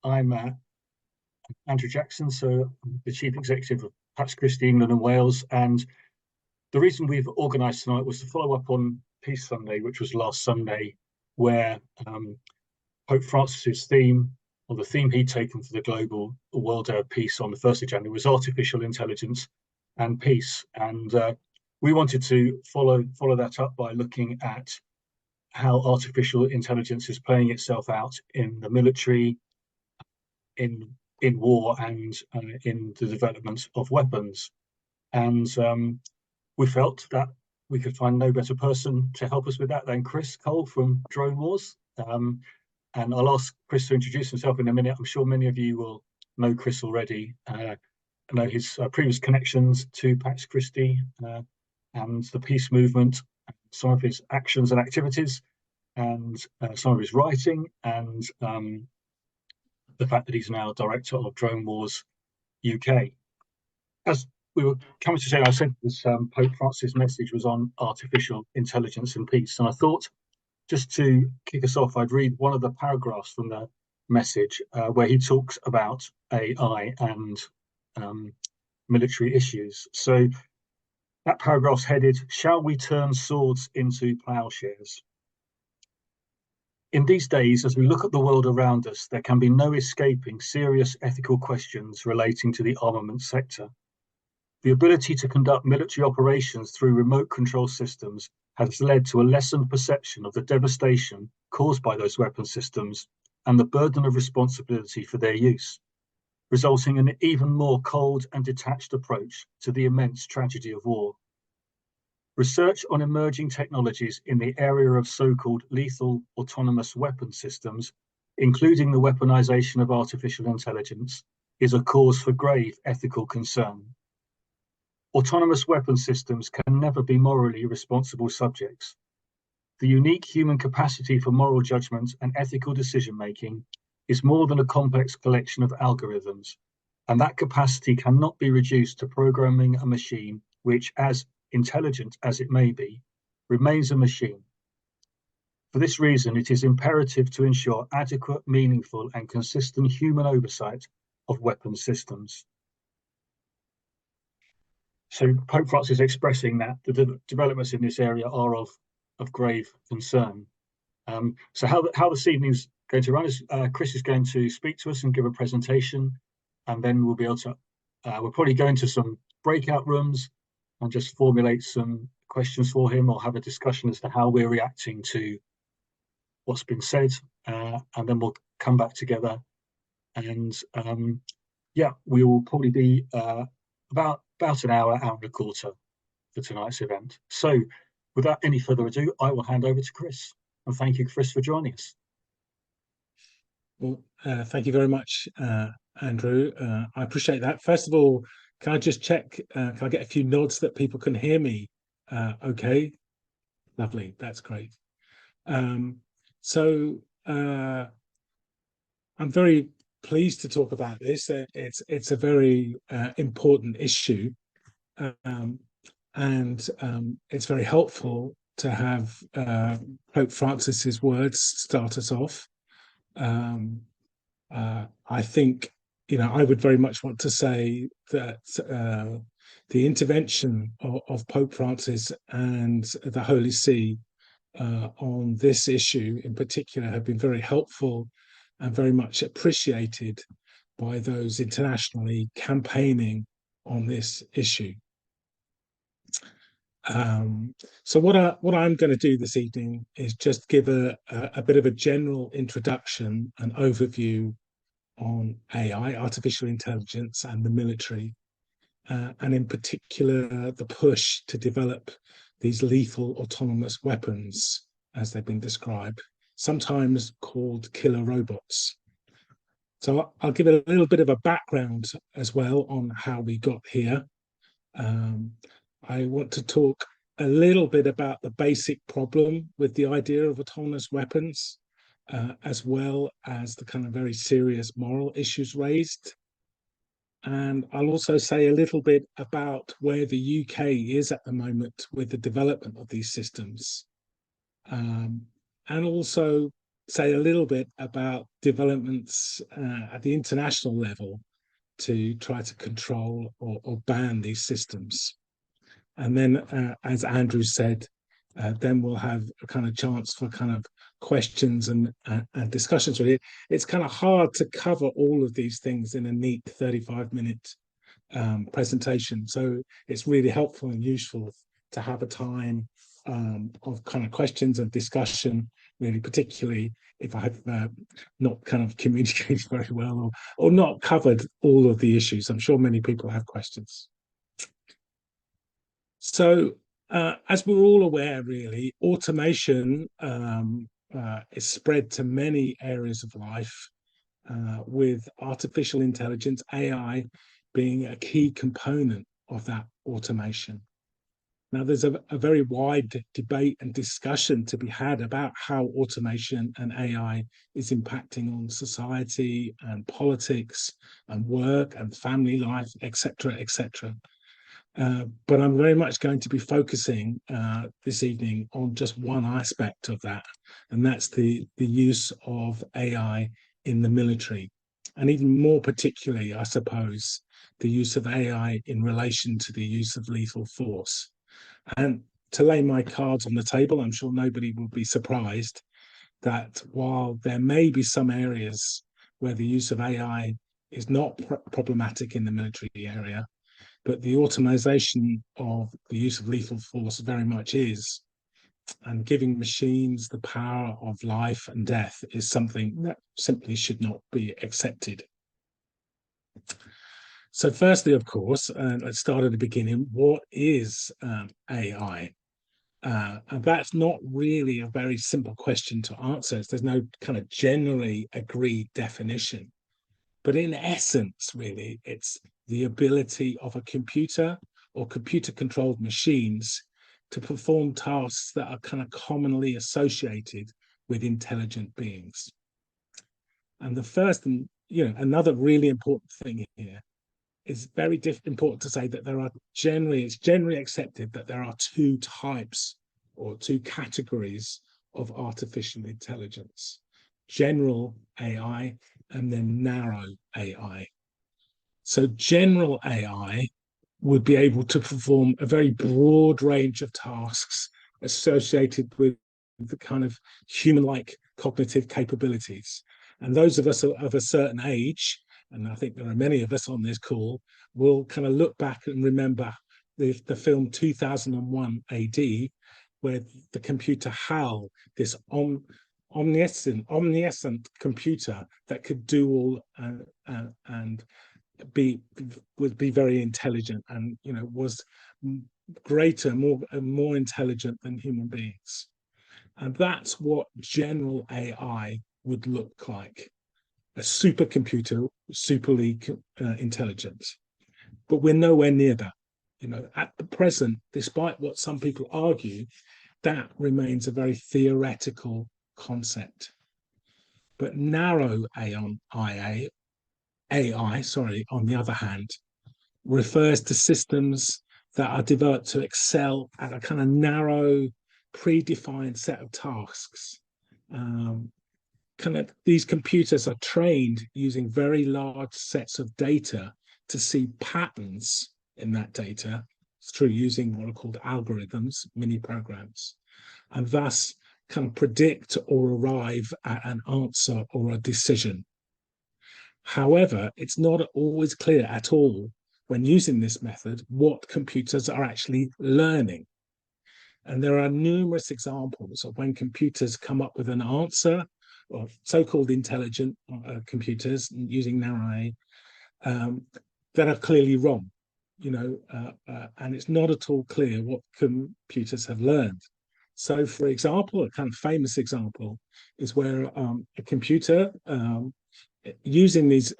I'm Andrew Jackson, so I'm the Chief Executive of Pax Christi England and Wales. And the reason we've organised tonight was to follow up on Peace Sunday, which was last Sunday, where Pope Francis's theme, or the theme he'd taken for the Global World Day of Peace on the 1st of January, was artificial intelligence and peace. And we wanted to follow that up by looking at how artificial intelligence is playing itself out in the military, in war, and in the development of weapons. And we felt that we could find no better person to help us with that than Chris Cole from Drone Wars. And I'll ask Chris to introduce himself in a minute. I'm sure many of you will know Chris already, know his previous connections to Pax Christi and the peace movement, some of his actions and activities, and some of his writing, and the fact that he's now director of Drone Wars UK. As we were coming to say, I said this Pope Francis message was on artificial intelligence and peace, and I thought just to kick us off, I'd read one of the paragraphs from the message where he talks about AI and military issues. So that paragraph's headed, "Shall we turn swords into plowshares?" In these days, as we look at the world around us, there can be no escaping serious ethical questions relating to the armament sector. The ability to conduct military operations through remote control systems has led to a lessened perception of the devastation caused by those weapon systems and the burden of responsibility for their use, resulting in an even more cold and detached approach to the immense tragedy of war. Research on emerging technologies in the area of so-called lethal autonomous weapon systems, including the weaponization of artificial intelligence, is a cause for grave ethical concern. Autonomous weapon systems can never be morally responsible subjects. The unique human capacity for moral judgment and ethical decision-making is more than a complex collection of algorithms, and that capacity cannot be reduced to programming a machine which, as intelligent as it may be, remains a machine. For this reason, it is imperative to ensure adequate, meaningful, and consistent human oversight of weapon systems. So Pope Francis is expressing that the developments in this area are of grave concern. So how this evening's going to run is Chris is going to speak to us and give a presentation, and then we'll be able to, we'll probably go into some breakout rooms and just formulate some questions for him or have a discussion as to how we're reacting to what's been said, and then we'll come back together. And yeah, we will probably be about an hour and a quarter for tonight's event. So without any further ado, I will hand over to Chris. And thank you, Chris, for joining us. Well, thank you very much, Andrew. I appreciate that. First of all, can I just check, can I get a few nods that people can hear me? Okay, lovely, that's great. So I'm very pleased to talk about this. It's a very important issue, and it's very helpful to have Pope Francis's words start us off. I think, I would very much want to say that the intervention of Pope Francis and the Holy See on this issue in particular have been very helpful and very much appreciated by those internationally campaigning on this issue. So what I'm going to do this evening is just give a bit of a general introduction and overview on AI, artificial intelligence, and the military, and in particular the push to develop these lethal autonomous weapons, as they've been described, sometimes called killer robots. So I'll give a little bit of a background as well on how we got here. I want to talk a little bit about the basic problem with the idea of autonomous weapons, as well as the kind of very serious moral issues raised. And I'll also say a little bit about where the UK is at the moment with the development of these systems. And also say a little bit about developments at the international level to try to control or ban these systems. And then, as Andrew said, then we'll have a kind of chance for kind of questions and discussions. Really, it's kind of hard to cover all of these things in a neat 35-minute presentation. So it's really helpful and useful to have a time of kind of questions and discussion, really, particularly if I have not kind of communicated very well or not covered all of the issues. I'm sure many people have questions. So as we're all aware, really, automation is spread to many areas of life, with artificial intelligence, AI, being a key component of that automation. Now, there's a very wide debate and discussion to be had about how automation and AI is impacting on society and politics and work and family life, etc., etc. But I'm very much going to be focusing this evening on just one aspect of that, and that's the use of AI in the military, and even more particularly, I suppose, the use of AI in relation to the use of lethal force. And to lay my cards on the table, I'm sure nobody will be surprised that while there may be some areas where the use of AI is not problematic in the military area, but the automation of the use of lethal force very much is. And giving machines the power of life and death is something that simply should not be accepted. So firstly, of course, let's start at the beginning. What is AI? And that's not really a very simple question to answer. There's no kind of generally agreed definition. But in essence, really, it's the ability of a computer or computer-controlled machines to perform tasks that are kind of commonly associated with intelligent beings. And the first, and another really important thing here is very important to say that it's generally accepted that there are two types or two categories of artificial intelligence: general AI and then narrow AI. So general AI would be able to perform a very broad range of tasks associated with the kind of human-like cognitive capabilities. And those of us of a certain age, and I think there are many of us on this call, will kind of look back and remember the film 2001 AD, where the computer HAL, this omniscient computer that could do all and would be very intelligent and was greater, more intelligent than human beings. And that's what general AI would look like: a supercomputer, superly intelligent. But we're nowhere near that. At the present, despite what some people argue, that remains a very theoretical concept. But narrow AI, on the other hand, refers to systems that are developed to excel at a kind of narrow, predefined set of tasks. These computers are trained using very large sets of data to see patterns in that data through using what are called algorithms, mini programs, and thus can predict or arrive at an answer or a decision. However, it's not always clear at all when using this method what computers are actually learning. And there are numerous examples of when computers come up with an answer, or so-called intelligent computers using narrow AI, that are clearly wrong, and it's not at all clear what computers have learned. So, for example, a kind of famous example is where a computer using these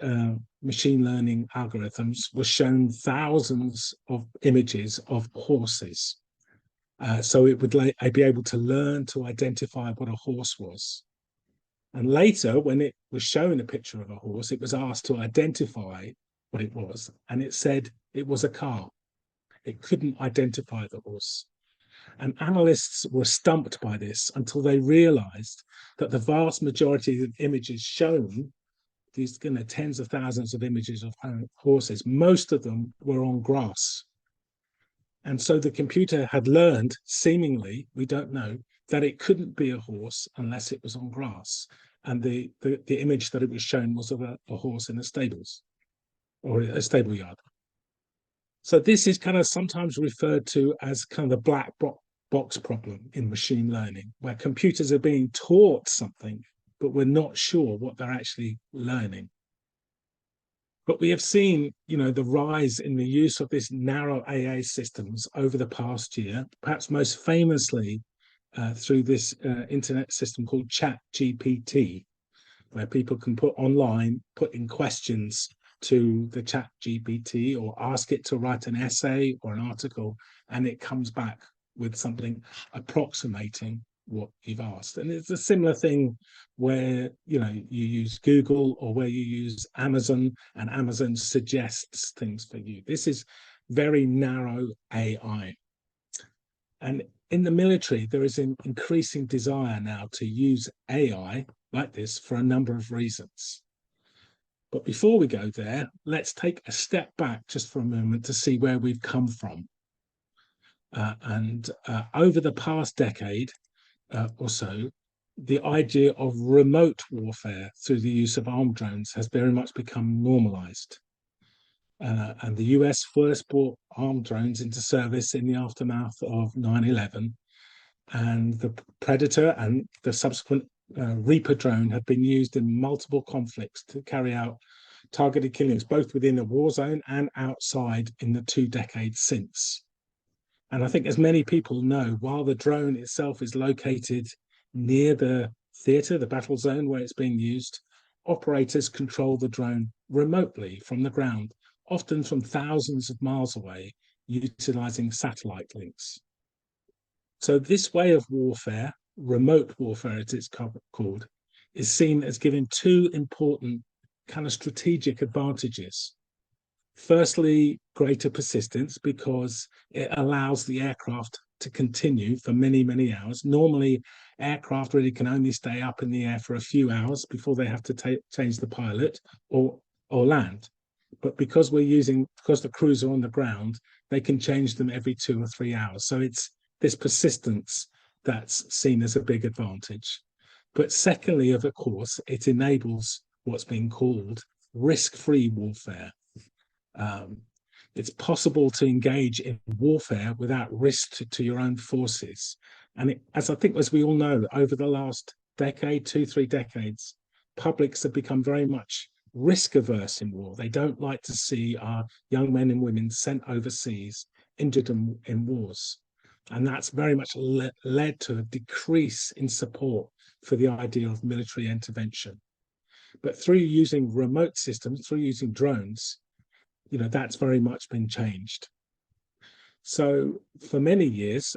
machine learning algorithms was shown thousands of images of horses. So it would be able to learn to identify what a horse was. And later, when it was shown a picture of a horse, it was asked to identify what it was, and it said it was a car. It couldn't identify the horse. And analysts were stumped by this until they realized that the vast majority of images shown, these tens of thousands of images of horses, most of them were on grass. And so the computer had learned, seemingly, we don't know, that it couldn't be a horse unless it was on grass. And the image that it was shown was of a horse in the stables or a stable yard. So this is kind of sometimes referred to as kind of the black box problem in machine learning, where computers are being taught something, but we're not sure what they're actually learning. But we have seen, the rise in the use of this narrow AI systems over the past year, perhaps most famously through this internet system called ChatGPT, where people can put in questions to the ChatGPT or ask it to write an essay or an article, and it comes back with something approximating what you've asked. And it's a similar thing where you use Google or where you use Amazon, and Amazon suggests things for you. This is very narrow AI. And in the military, there is an increasing desire now to use AI like this for a number of reasons. But before we go there, let's take a step back just for a moment to see where we've come from. And over the past decade or so, the idea of remote warfare through the use of armed drones has very much become normalized. And the US first brought armed drones into service in the aftermath of 9/11. And the Predator and the subsequent Reaper drone have been used in multiple conflicts to carry out targeted killings, both within a war zone and outside in the 2 decades since. And I think, as many people know, while the drone itself is located near the theatre, the battle zone where it's being used, operators control the drone remotely from the ground, often from thousands of miles away, utilizing satellite links. So this way of warfare, remote warfare as it's called, is seen as giving 2 important kind of strategic advantages. Firstly, greater persistence, because it allows the aircraft to continue for many, many hours. Normally, aircraft really can only stay up in the air for a few hours before they have to change the pilot or land. But because the crews are on the ground, they can change them every 2 or 3 hours. So it's this persistence that's seen as a big advantage. But secondly, of course, it enables what's being called risk-free warfare. It's possible to engage in warfare without risk to your own forces. And as we all know, over the last decade, 2-3 decades, publics have become very much risk averse in war. They don't like to see our young men and women sent overseas, injured in wars. And that's very much led to a decrease in support for the idea of military intervention. But through using remote systems, through using drones, that's very much been changed. So for many years,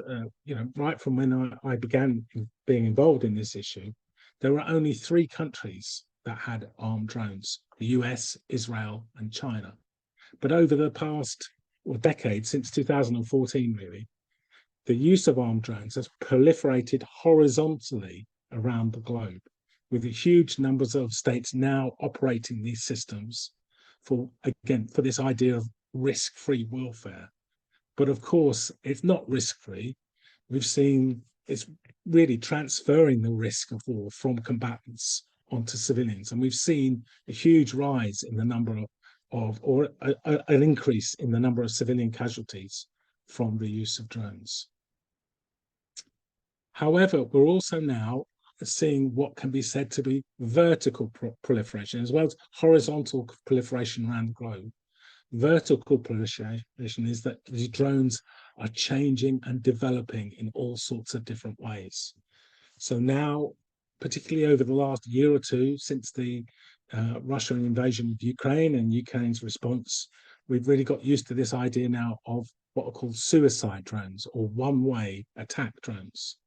right from when I began being involved in this issue, there were only 3 countries that had armed drones: the US, Israel, and China. But over the past decade, since 2014, really, the use of armed drones has proliferated horizontally around the globe, with huge numbers of states now operating these systems for this idea of risk-free warfare. But of course, it's not risk-free. We've seen it's really transferring the risk of war from combatants onto civilians. And we've seen a huge rise in the number an increase in the number of civilian casualties from the use of drones. However, we're also now seeing what can be said to be vertical proliferation, as well as horizontal proliferation around the globe. Vertical proliferation is that these drones are changing and developing in all sorts of different ways. So now, particularly over the last year or 2, since the Russian invasion of Ukraine and Ukraine's response, we've really got used to this idea now of what are called suicide drones, or one-way attack drones.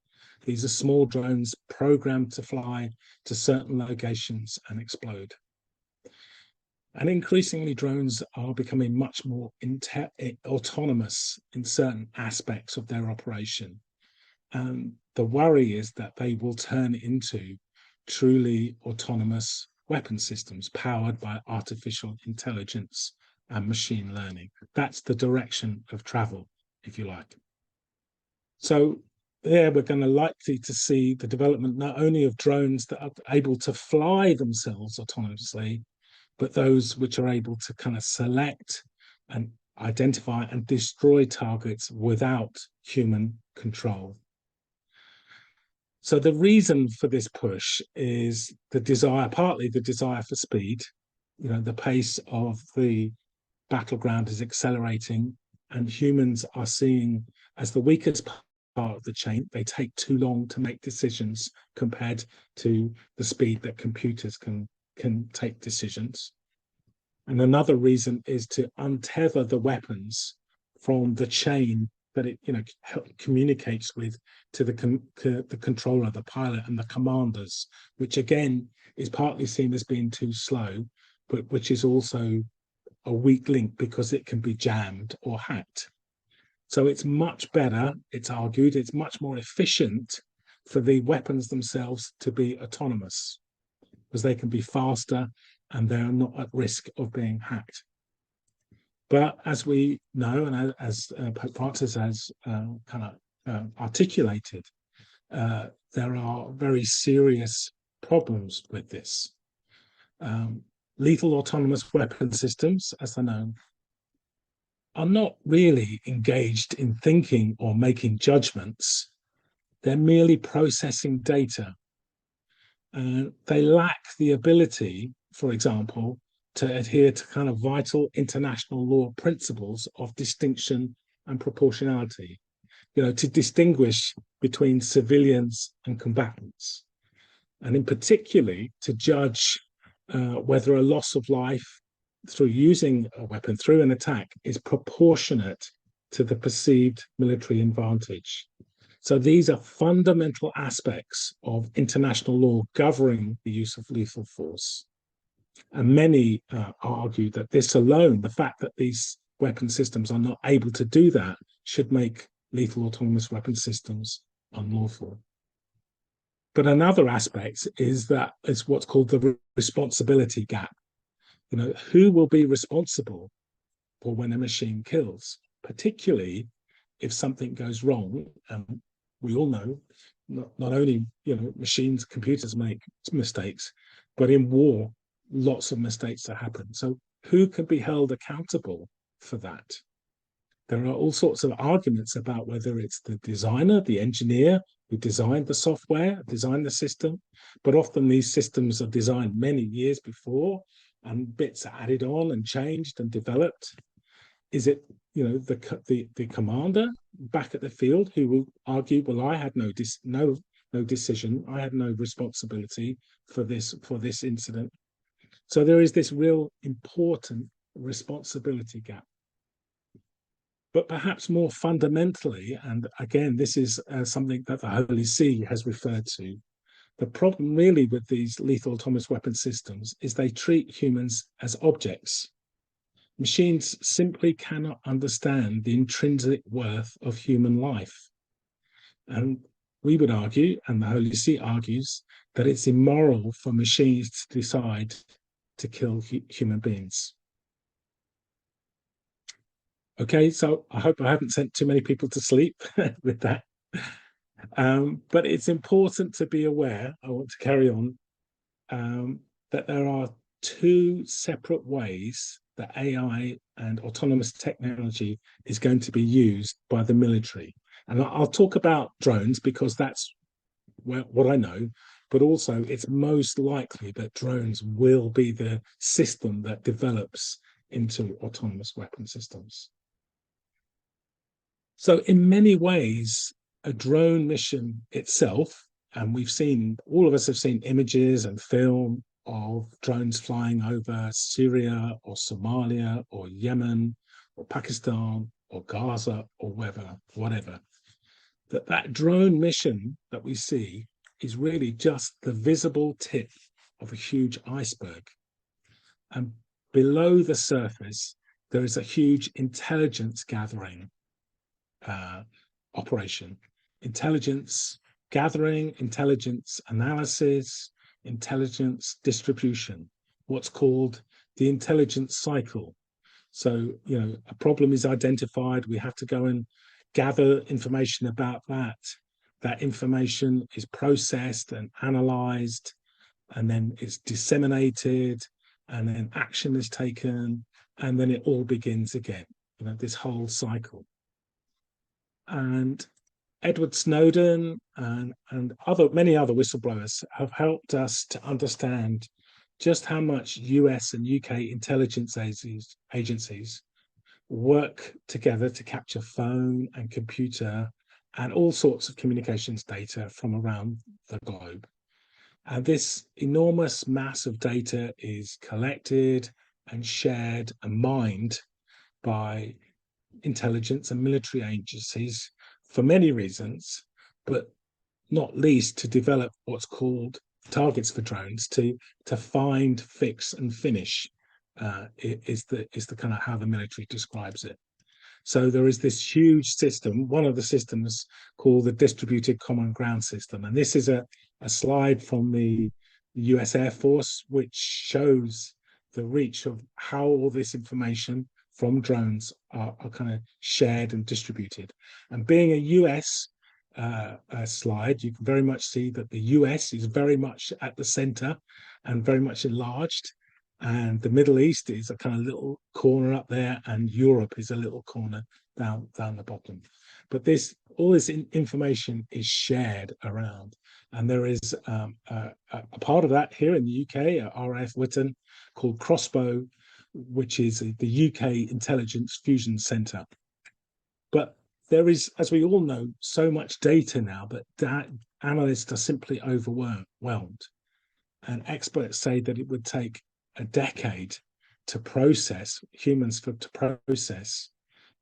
These are small drones programmed to fly to certain locations and explode. And increasingly, drones are becoming much more autonomous in certain aspects of their operation. The worry is that they will turn into truly autonomous weapon systems powered by artificial intelligence and machine learning. That's the direction of travel, if you like. So there we're going to likely to see the development not only of drones that are able to fly themselves autonomously, but those which are able to kind of select and identify and destroy targets without human control. So the reason for this push is the desire, partly the desire for speed. You know, the pace of the battleground is accelerating, and humans are seeing as the weakest part of the chain. They take too long to make decisions compared to the speed that computers can take decisions. And another reason is to untether the weapons from the chain that it communicates with to the controller, the pilot, and the commanders, which again is partly seen as being too slow, but which is also a weak link because it can be jammed or hacked. So it's much better, it's argued, it's much more efficient for the weapons themselves to be autonomous because they can be faster and they're not at risk of being hacked. But as we know, and as Pope Francis has articulated, there are very serious problems with this. Lethal autonomous weapon systems, as they're known, are not really engaged in thinking or making judgments. They're merely processing data. They lack the ability, for example, to adhere to kind of vital international law principles of distinction and proportionality, to distinguish between civilians and combatants, and in particularly to judge whether a loss of life through using a weapon, through an attack, is proportionate to the perceived military advantage. So these are fundamental aspects of international law governing the use of lethal force. And many argue that this alone, the fact that these weapon systems are not able to do that, should make lethal autonomous weapon systems unlawful. But another aspect is what's called the responsibility gap. Who will be responsible for when a machine kills, particularly if something goes wrong? And we all know not only machines, computers make mistakes, but in war, lots of mistakes that happen. So who can be held accountable for that? There are all sorts of arguments about whether it's the designer, the engineer who designed the software, designed the system, but often these systems are designed many years before and bits are added on and changed and developed. Is it the commander back at the field who will argue, well, I had no decision, I had no responsibility for this incident? So there is this real important responsibility gap. But perhaps more fundamentally, and again, this is something that the Holy See has referred to, the problem really with these lethal autonomous weapon systems is they treat humans as objects. Machines simply cannot understand the intrinsic worth of human life. And we would argue, and the Holy See argues, that it's immoral for machines to decide to kill human beings. Okay, so I hope I haven't sent too many people to sleep with that. But it's important to be aware, I want to carry on, that there are two separate ways that AI and autonomous technology is going to be used by the military. And I'll talk about drones because that's what I know, but also it's most likely that drones will be the system that develops into autonomous weapon systems. So in many ways, a drone mission itself, and all of us have seen images and film of drones flying over Syria or Somalia or Yemen or Pakistan or Gaza or whatever. That drone mission that we see is really just the visible tip of a huge iceberg. And below the surface, there is a huge intelligence gathering operation intelligence gathering, intelligence analysis, intelligence distribution, what's called the intelligence cycle. So, a problem is identified, we have to go and gather information about that. That information is processed and analyzed, and then it's disseminated, and then action is taken, and then it all begins again, this whole cycle. And Edward Snowden and many other whistleblowers have helped us to understand just how much US and UK intelligence agencies work together to capture phone and computer and all sorts of communications data from around the globe. And this enormous mass of data is collected and shared and mined by intelligence and military agencies for many reasons, but not least to develop what's called targets for drones to find, fix, and finish. Is the kind of how the military describes it. So there is this huge system, one of the systems called the Distributed Common Ground System, and this is a slide from the US Air Force, which shows the reach of how all this information from drones are kind of shared and distributed. And being a US slide, you can very much see that the US is very much at the center and very much enlarged. And the Middle East is a kind of little corner up there, and Europe is a little corner down the bottom. But all this information is shared around. And there is a part of that here in the UK, at RAF Whitton, called Crossbow, which is the UK Intelligence Fusion Centre. But there is, as we all know, so much data now that analysts are simply overwhelmed. And experts say that it would take a decade to process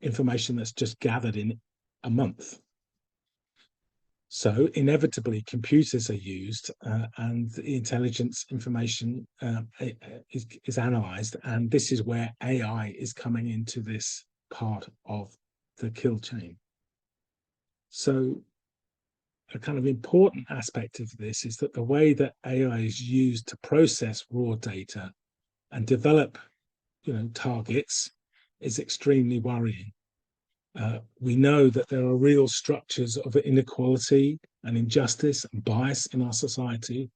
information that's just gathered in a month. So inevitably, computers are used, and the intelligence information is analyzed, and this is where AI is coming into this part of the kill chain. So a kind of important aspect of this is that the way that AI is used to process raw data and develop, targets is extremely worrying. We know that there are real structures of inequality and injustice and bias in our society,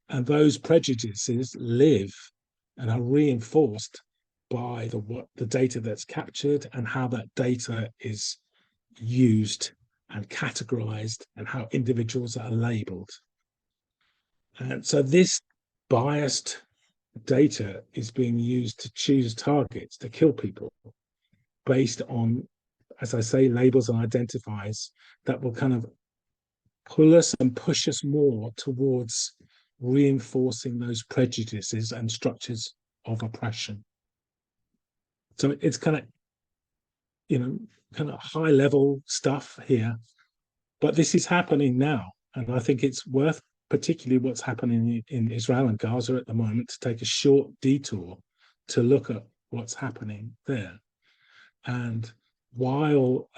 and those prejudices live and are reinforced by the data that's captured and how that data is used and categorized and how individuals are labeled. And so this biased data is being used to choose targets to kill people based on, as I say, labels and identifiers that will kind of pull us and push us more towards reinforcing those prejudices and structures of oppression. So it's kind of high level stuff here, but this is happening now. And I think it's worth, particularly what's happening in Israel and Gaza at the moment, to take a short detour to look at what's happening there. And while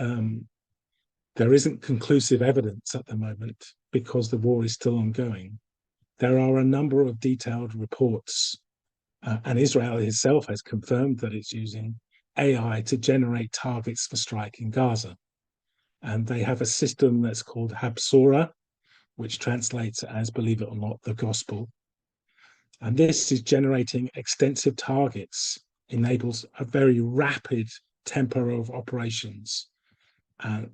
there isn't conclusive evidence at the moment, because the war is still ongoing, there are a number of detailed reports, and Israel itself has confirmed that it's using AI to generate targets for strike in Gaza. And they have a system that's called Habsora, which translates as, believe it or not, the gospel. And this is generating extensive targets, enables a very rapid tempo of operations. And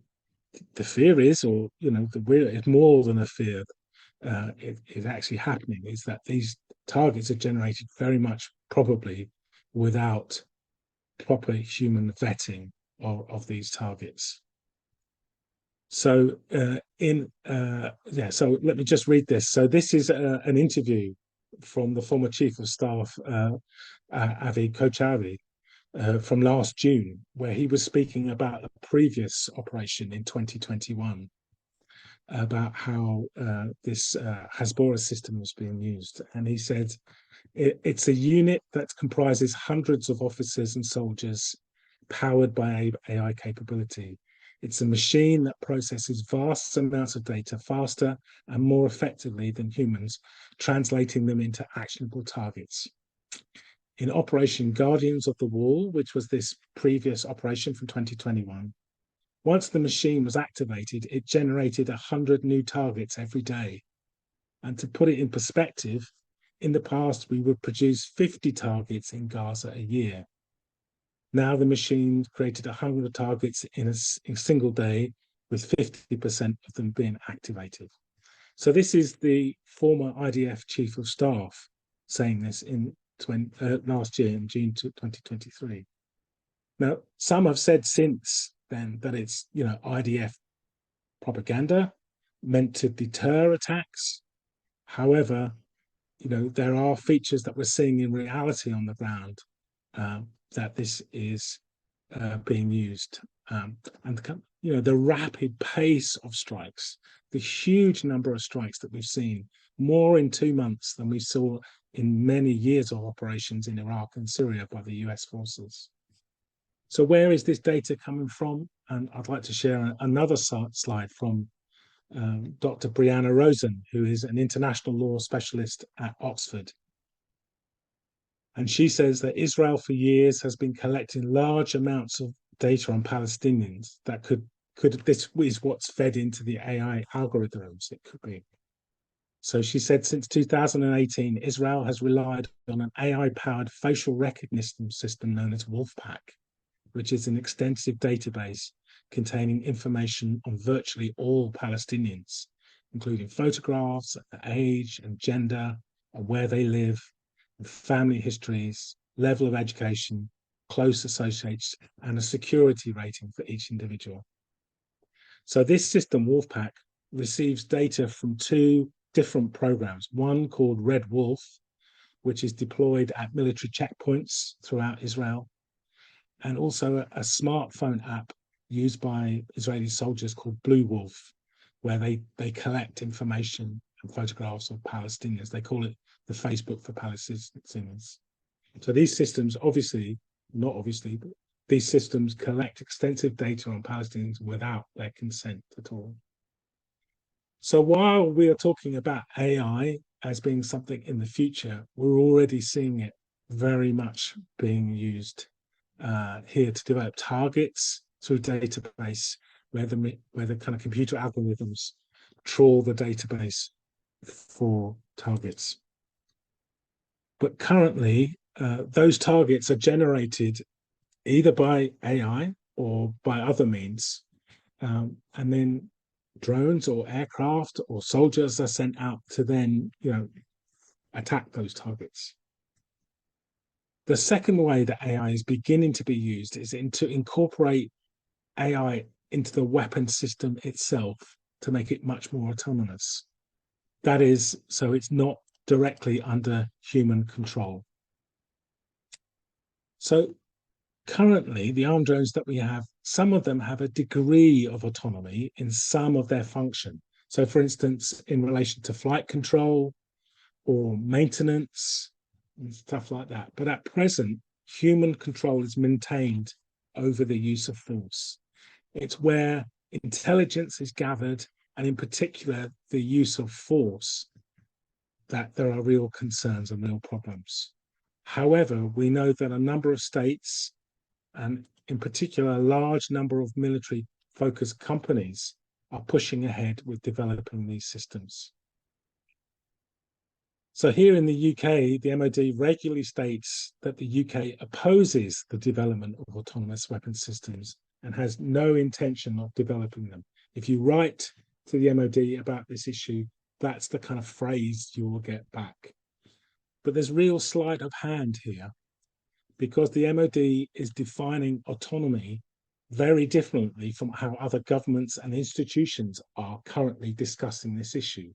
the fear is, or it's more than a fear, it is actually happening, is that these targets are generated very much probably without proper human vetting of these targets. So so let me just read this. So this is an interview from the former Chief of Staff, Avi Kochavi, from last June, where he was speaking about a previous operation in 2021, about how this Hasbora system was being used. And he said, it's a unit that comprises hundreds of officers and soldiers powered by AI capability. It's a machine that processes vast amounts of data faster and more effectively than humans, translating them into actionable targets. In Operation Guardians of the Wall, which was this previous operation from 2021, once the machine was activated, it generated 100 new targets every day. And to put it in perspective, in the past, we would produce 50 targets in Gaza a year. Now the machine created 100 targets in a single day, with 50% of them being activated. So this is the former IDF Chief of Staff saying this in last year in June 2023. Now, some have said since then that it's, IDF propaganda meant to deter attacks. However, there are features that we're seeing in reality on the ground that this is being used. And the rapid pace of strikes, the huge number of strikes that we've seen, more in 2 months than we saw in many years of operations in Iraq and Syria by the US forces. So where is this data coming from? And I'd like to share another slide from Dr. Brianna Rosen, who is an international law specialist at Oxford. And she says that Israel for years has been collecting large amounts of data on Palestinians that this is what's fed into the AI algorithms, it could be. So she said since 2018, Israel has relied on an AI-powered facial recognition system known as Wolfpack, which is an extensive database containing information on virtually all Palestinians, including photographs, age and gender, and where they live, family histories, level of education, close associates, and a security rating for each individual. So this system, Wolfpack, receives data from 2 different programs, one called Red Wolf, which is deployed at military checkpoints throughout Israel, and also a smartphone app used by Israeli soldiers called Blue Wolf, where they collect information and photographs of Palestinians. They call it the Facebook for Palestinians. So these systems, but these systems collect extensive data on Palestinians without their consent at all. So while we are talking about AI as being something in the future, we're already seeing it very much being used here to develop targets through database where the kind of computer algorithms trawl the database for targets. But currently, those targets are generated either by AI or by other means, and then drones or aircraft or soldiers are sent out to then, attack those targets. The second way that AI is beginning to be used is to incorporate AI into the weapon system itself to make it much more autonomous. That is, so it's not directly under human control. So currently, the armed drones that we have, some of them have a degree of autonomy in some of their function. So for instance, in relation to flight control or maintenance and stuff like that. But at present, human control is maintained over the use of force. It's where intelligence is gathered, and in particular, the use of force, that there are real concerns and real problems. However, we know that a number of states, and in particular, a large number of military-focused companies, are pushing ahead with developing these systems. So here in the UK, the MOD regularly states that the UK opposes the development of autonomous weapon systems and has no intention of developing them. If you write to the MOD about this issue, that's the kind of phrase you will get back. But there's real sleight of hand here, because the MOD is defining autonomy very differently from how other governments and institutions are currently discussing this issue.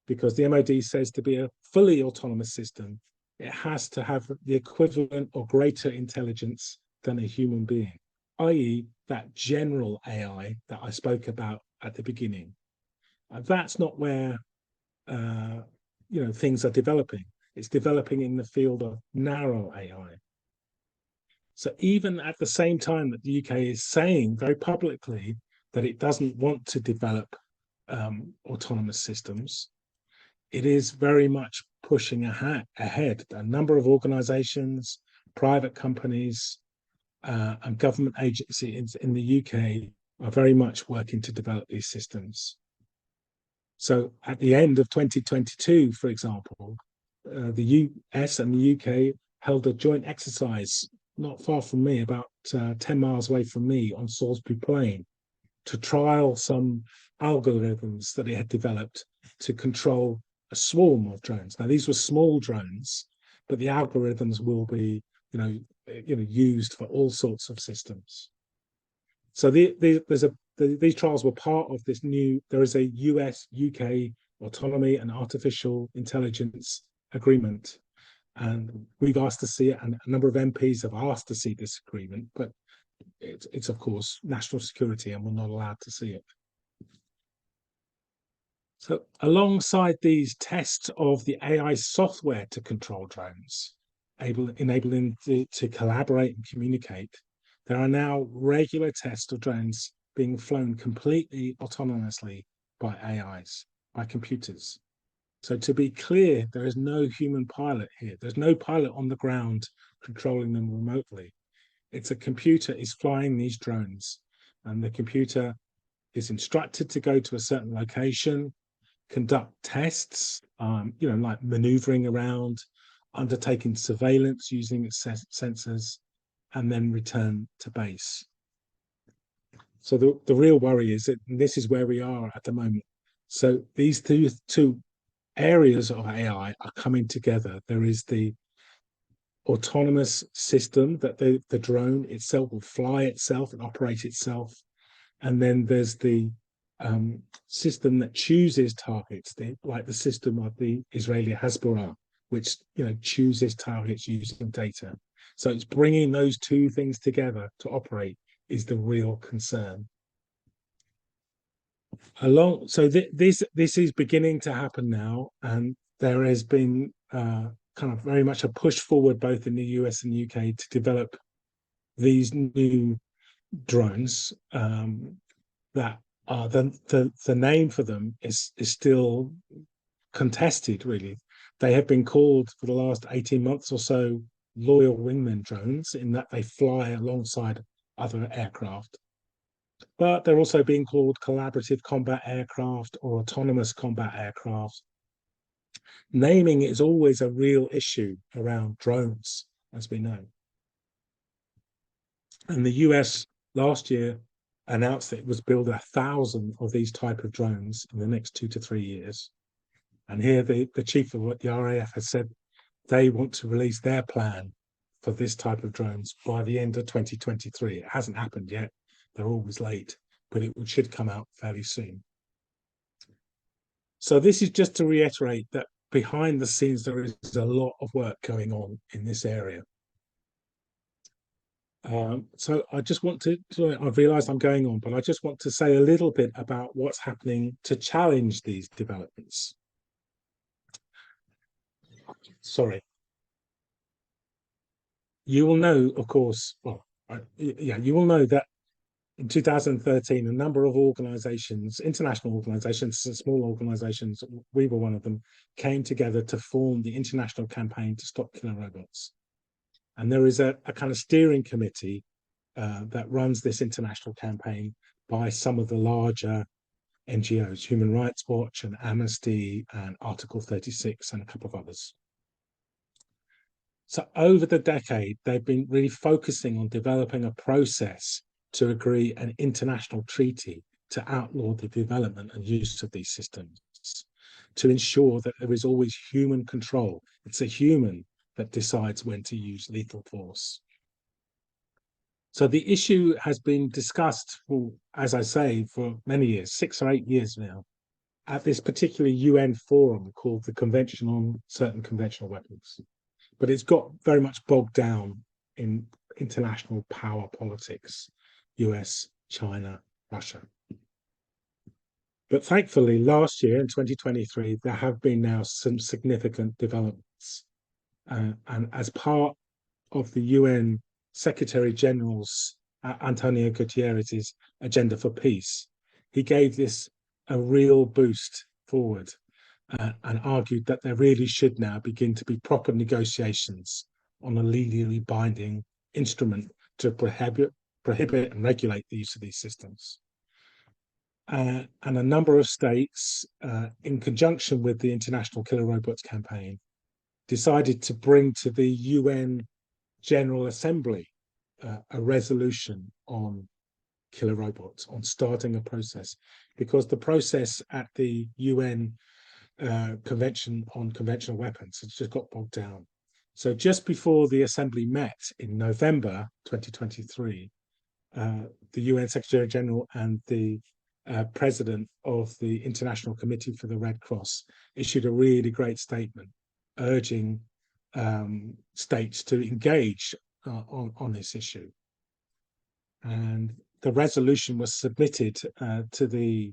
Because the MOD says to be a fully autonomous system, it has to have the equivalent or greater intelligence than a human being, i.e. that general AI that I spoke about at the beginning. That's not where things are developing. It's developing in the field of narrow AI. So even at the same time that the UK is saying very publicly that it doesn't want to develop autonomous systems, it is very much pushing ahead. A number of organizations, private companies, and government agencies in the UK are very much working to develop these systems. So at the end of 2022, for example, the US and the UK held a joint exercise not far from me, about 10 miles away from me on Salisbury Plain, to trial some algorithms that it had developed to control a swarm of drones. Now, these were small drones, but the algorithms will be, used for all sorts of systems. So these trials were part of this new. There is a US-UK autonomy and artificial intelligence agreement, and we've asked to see it, and a number of MPs have asked to see this agreement, but it's of course national security, and we're not allowed to see it. So alongside these tests of the AI software to control drones, enabling to collaborate and communicate, there are now regular tests of drones being flown completely autonomously by AIs, by computers. So to be clear, there is no human pilot here. There's no pilot on the ground controlling them remotely. It's a computer is flying these drones, and the computer is instructed to go to a certain location, conduct tests, like maneuvering around, undertaking surveillance using its sensors, and then return to base. So the real worry is that this is where we are at the moment. So these two areas of AI are coming together. There is the autonomous system that the drone itself will fly itself and operate itself. And then there's the system that chooses targets, like the system of the Israeli Hezbollah, which chooses targets using data. So it's bringing those two things together to operate is the real concern. So this is beginning to happen now, and there has been kind of very much a push forward both in the US and UK to develop these new drones that are the name for them is still contested, really. They have been called for the last 18 months or so loyal wingman drones, in that they fly alongside other aircraft. But they're also being called collaborative combat aircraft or autonomous combat aircraft. Naming is always a real issue around drones, as we know. And the US last year announced that it was building 1,000 of these type of drones in the next 2 to 3 years. And here the chief of the RAF has said they want to release their plan for this type of drones by the end of 2023. It hasn't happened yet. They're always late, but it should come out fairly soon. So this is just to reiterate that behind the scenes, there is a lot of work going on in this area. So I just want to, I've realized I'm going on, but I just want to say a little bit about what's happening to challenge these developments. Sorry. You will know, of course, you will know that in 2013, a number of organizations, international organizations, small organizations, we were one of them, came together to form the International Campaign to Stop Killer Robots. And there is a kind of steering committee that runs this international campaign by some of the larger NGOs, Human Rights Watch and Amnesty and Article 36 and a couple of others. So over the decade, they've been really focusing on developing a process to agree an international treaty to outlaw the development and use of these systems, to ensure that there is always human control. It's a human that decides when to use lethal force. So the issue has been discussed for, as I say, for many years, 6 or 8 years now, at this particular UN forum called the Convention on Certain Conventional Weapons. But it's got very much bogged down in international power politics, US, China, Russia. But thankfully, last year in 2023, there have been now some significant developments. And as part of the UN Secretary General's Antonio Gutierrez's agenda for peace. He gave this a real boost forward and argued that there really should now begin to be proper negotiations on a legally binding instrument to prohibit and regulate the use of these systems. And a number of states, in conjunction with the International Killer Robots Campaign, decided to bring to the UN General Assembly a resolution on killer robots, on starting a process, because the process at the UN Convention on Conventional Weapons has just got bogged down. So just before the Assembly met in November 2023, the UN Secretary General and the President of the International Committee for the Red Cross issued a really great statement urging states to engage on this issue. And the resolution was submitted to the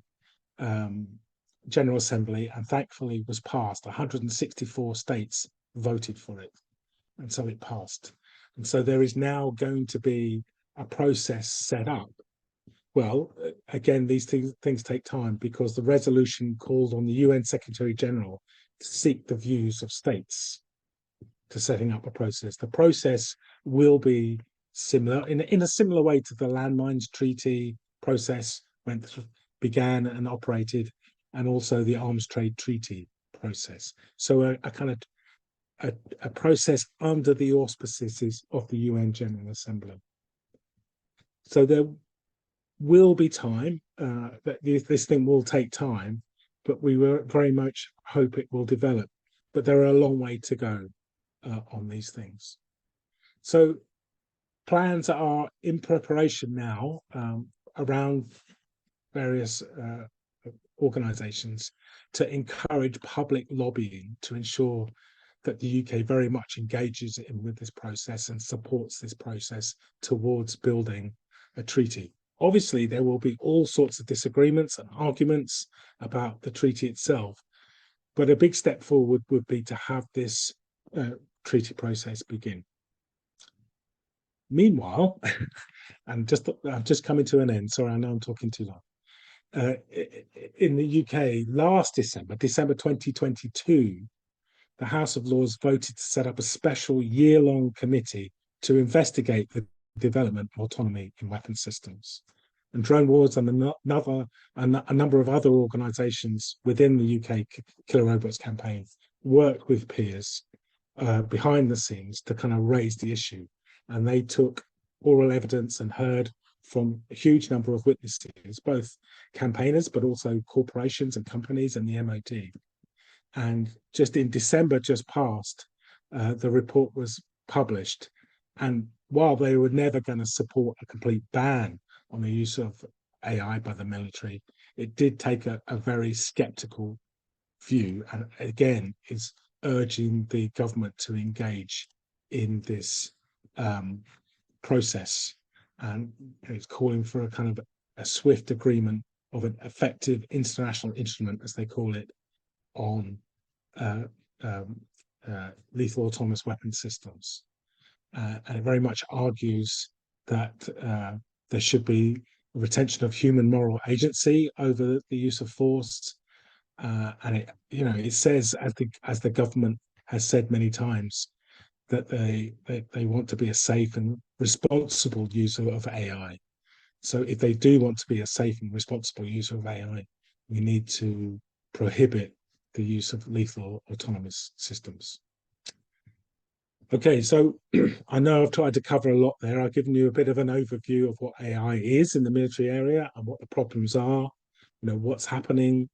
General Assembly and thankfully was passed. 164 states voted for it, and so it passed. And so there is now going to be a process set up. Well, again, these things take time because the resolution called on the UN Secretary General to seek the views of states to setting up a process. The process will be similar, in a similar way to the Landmines Treaty process began and operated, and also the Arms Trade Treaty process. So a kind of a process under the auspices of the UN General Assembly. So there will be time, that this thing will take time, but we will very much hope it will develop. But there are a long way to go on these things. So plans are in preparation now around various organisations to encourage public lobbying to ensure that the UK very much engages with this process and supports this process towards building a treaty. Obviously, there will be all sorts of disagreements and arguments about the treaty itself, but a big step forward would be to have this treaty process begin. Meanwhile, and I'm just coming to an end, sorry, I know I'm talking too long. In the UK, last December 2022, the House of Lords voted to set up a special year-long committee to investigate the development of autonomy in weapons systems. And Drone Wars and a number of other organisations within the UK Killer Robots Campaign worked with peers behind the scenes to kind of raise the issue. And they took oral evidence and heard from a huge number of witnesses, both campaigners, but also corporations and companies and the MOD. And just in December just past, the report was published. And while they were never going to support a complete ban on the use of AI by the military, it did take a very skeptical view, and again is urging the government to engage in this process, and it's calling for a kind of a swift agreement of an effective international instrument, as they call it, on lethal autonomous weapon systems. And it very much argues that there should be a retention of human moral agency over the use of force, and it says, as the government has said many times, that they want to be a safe and responsible user of AI. So if they do want to be a safe and responsible user of AI, we need to prohibit the use of lethal autonomous systems. Okay, so I know I've tried to cover a lot there. I've given you a bit of an overview of what AI is in the military area and what the problems are, what's happening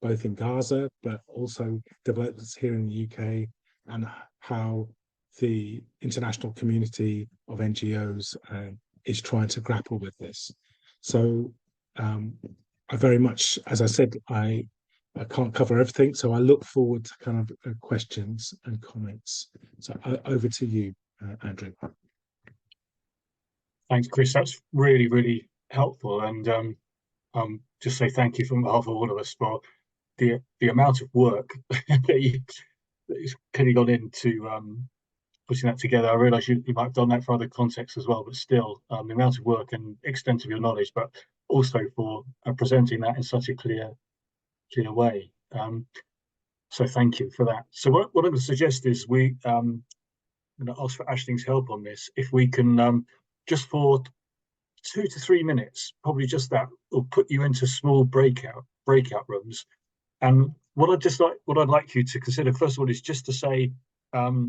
both in Gaza, but also developments here in the UK, and how the international community of NGOs is trying to grapple with this. So I very much, as I said, I can't cover everything, so I look forward to kind of questions and comments. So over to you, Andrew. Thanks, Chris. That's really, really helpful. And just say thank you from behalf of all of us for the amount of work that is clearly gone into putting that together. I realise you might have done that for other contexts as well, but still, the amount of work and extent of your knowledge, but also for presenting that in such a clear way. So thank you for that. So what I'm going to suggest is I'm going to ask for Aisling's help on this. If we can, just for 2 to 3 minutes, probably just that, we'll put you into small breakout rooms. And what I'd like you to consider first of all is just to say, what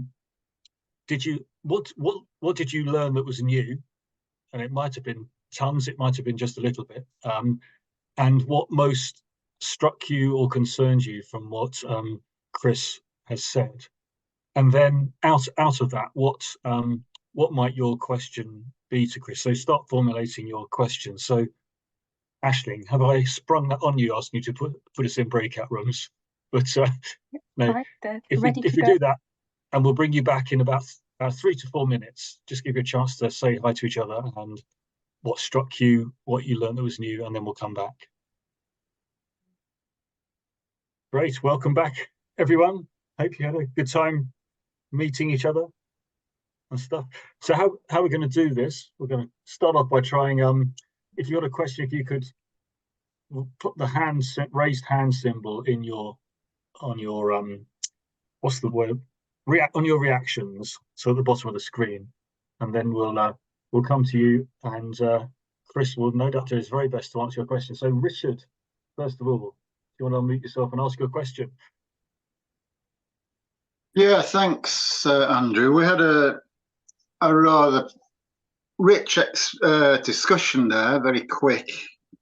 did you learn that was new? And it might have been tons, it might have been just a little bit. And what most struck you or concerned you from what Chris has said? And then out of that, what might your question be to Chris? So start formulating your question. So Aisling, have I sprung that on you, asking you to put us in breakout rooms? But no, Right, if we do that, and we'll bring you back in about 3 to 4 minutes, just give you a chance to say hi to each other and what struck you, what you learned that was new, and then we'll come back. Great, welcome back, everyone. Hope you had a good time meeting each other and stuff. So how we're going to do this? We're going to start off by trying. If you got a question, if you could put the raised hand symbol on your what's the word? On your reactions, so at the bottom of the screen, and then we'll come to you, and Chris will no doubt do his very best to answer your question. So Richard, first of all, do you want to unmute yourself and ask your question? Yeah, thanks, Andrew. We had a rather rich discussion there, very quick,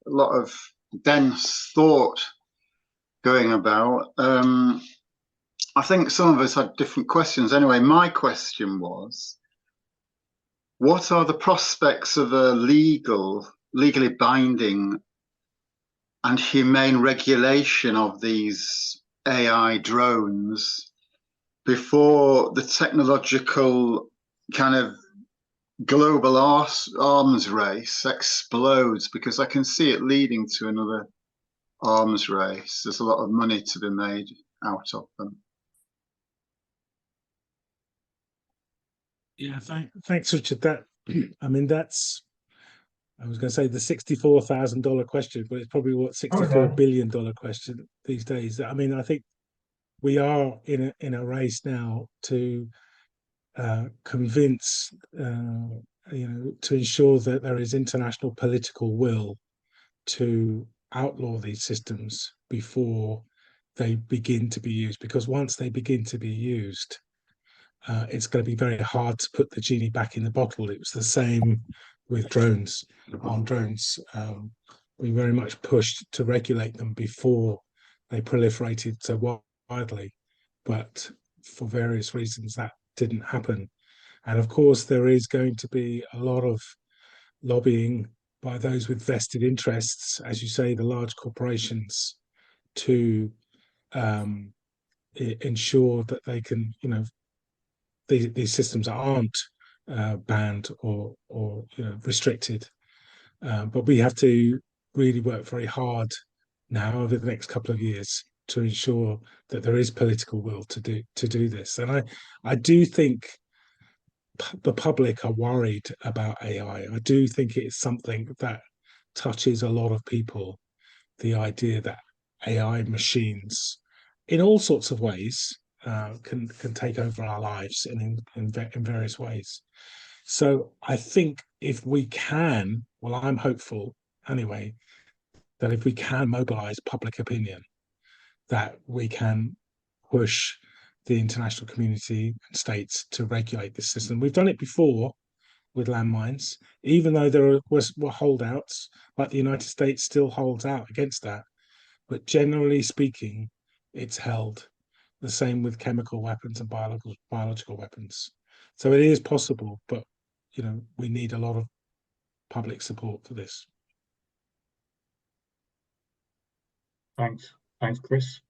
a lot of dense thought going about. I think some of us had different questions. Anyway, my question was, what are the prospects of a legally binding and humane regulation of these AI drones before the technological kind of global arms race explodes? Because I can see it leading to another arms race. There's a lot of money to be made out of them. Yeah, thanks, Richard. That, I mean, that's, I was going to say the $64,000 question, but it's probably what $64 billion question these days. I mean, I think we are in a race now to convince, to ensure that there is international political will to outlaw these systems before they begin to be used. Because once they begin to be used, it's going to be very hard to put the genie back in the bottle. It was the same with drones. Armed drones, we very much pushed to regulate them before they proliferated so widely, but for various reasons that didn't happen. And of course, there is going to be a lot of lobbying by those with vested interests, as you say, the large corporations, to ensure that they can, these systems aren't banned or restricted. But we have to really work very hard now over the next couple of years to ensure that there is political will to do this. And I do think the public are worried about AI. I do think it is something that touches a lot of people. The idea that AI machines, in all sorts of ways, can take over our lives in various ways. So I think if we can, well, I'm hopeful anyway, that if we can mobilize public opinion, that we can push the international community and states to regulate this system. We've done it before with landmines, even though there were holdouts, like the United States still holds out against that. But generally speaking, it's held. The same with chemical weapons and biological weapons. So it is possible, but we need a lot of public support for this. Thanks, Chris.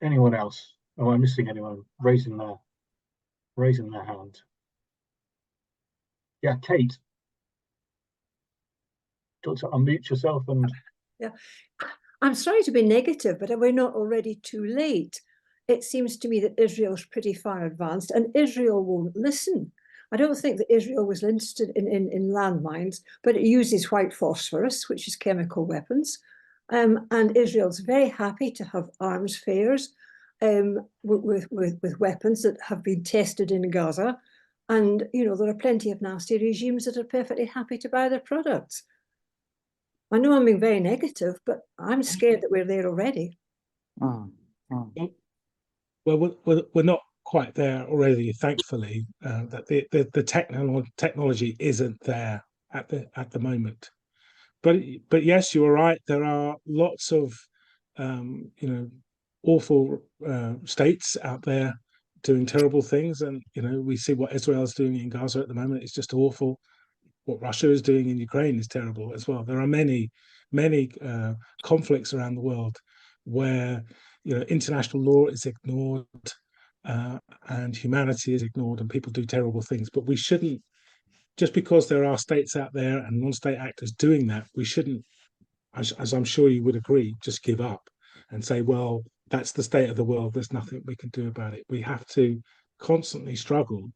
Anyone else? Am I missing anyone raising their hand? Yeah, Kate. Do you want to unmute yourself and? Yeah, I'm sorry to be negative, but we're not already too late. it seems to me that Israel's pretty far advanced, and Israel won't listen. I don't think that Israel was interested in landmines, but it uses white phosphorus, which is chemical weapons. And Israel's very happy to have arms fairs with weapons that have been tested in Gaza. And, you know, there are plenty of nasty regimes that are perfectly happy to buy their products. I know I'm being very negative, but I'm scared that we're there already. Well, we're not quite there already, thankfully. That the technology isn't there at the moment. But yes, you are right. There are lots of you know, awful states out there doing terrible things, and you know, we see what Israel is doing in Gaza at the moment. It's just awful. What Russia is doing in Ukraine is terrible as well. There are many conflicts around the world where, you know, international law is ignored and humanity is ignored, and people do terrible things. But we shouldn't, just because there are states out there and non-state actors doing that, we shouldn't, as I'm sure you would agree, just give up and say, well, that's the state of the world, there's nothing we can do about it. We have to constantly struggle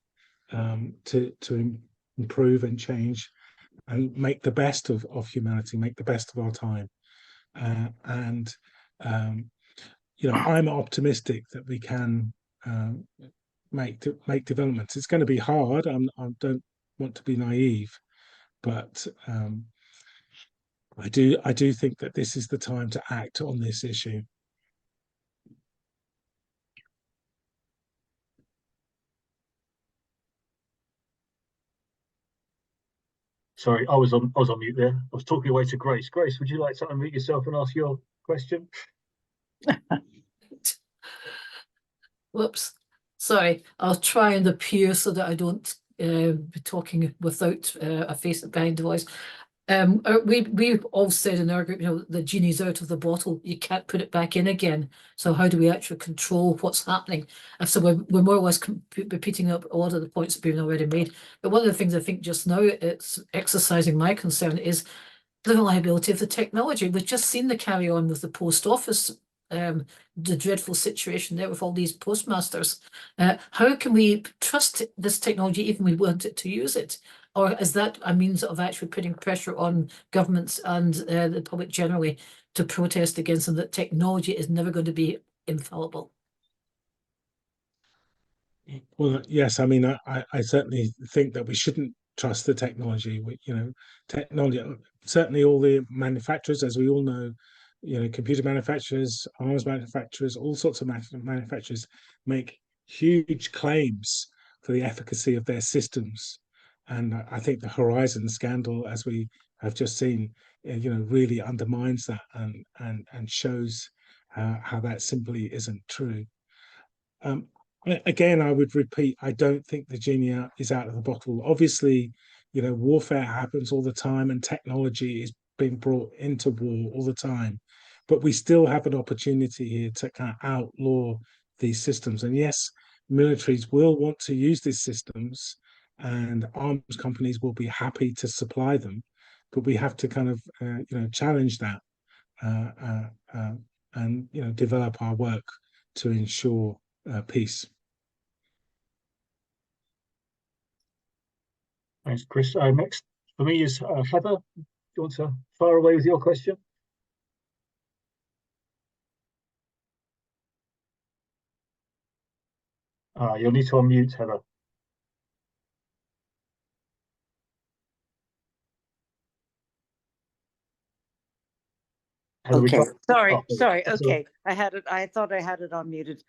to improve and change and make the best of humanity, make the best of our time. And you know, I'm optimistic that we can make developments. It's going to be hard. I don't want to be naive, but I do think that this is the time to act on this issue. Sorry, I was on mute there. I was talking away to Grace. Grace, would you like to unmute yourself and ask your question? Whoops. Sorry, I'll try and appear so that I don't be talking without a face behind the voice. We've all said in our group, you know, the genie's out of the bottle. You can't put it back in again. So how do we actually control what's happening? And so we're more or less repeating up a lot of the points that have been already made. But one of the things I think just now it's exercising my concern is the reliability of the technology. We've just seen the carry on with the post office, the dreadful situation there with all these postmasters. How can we trust this technology even we want it to use it? Or is that a means of actually putting pressure on governments and the public generally to protest against them, that technology is never going to be infallible? Well, yes, I mean, I certainly think that we shouldn't trust the technology. You know, technology, certainly all the manufacturers, as we all know, you know, computer manufacturers, arms manufacturers, all sorts of manufacturers make huge claims for the efficacy of their systems. And I think the Horizon scandal, as we have just seen, you know, really undermines that and shows how that simply isn't true. Again, I would repeat, I don't think the genie is out of the bottle. Obviously, you know, warfare happens all the time and technology is being brought into war all the time. But we still have an opportunity here to kind of outlaw these systems. And yes, militaries will want to use these systems and arms companies will be happy to supply them. But we have to kind of, you know, challenge that and, you know, develop our work to ensure peace. Thanks, Chris. Next for me is Heather. Do you want to fire away with your question? You'll need to unmute, Heather. Heather, Okay, sorry. That's Okay, I thought I had it unmuted.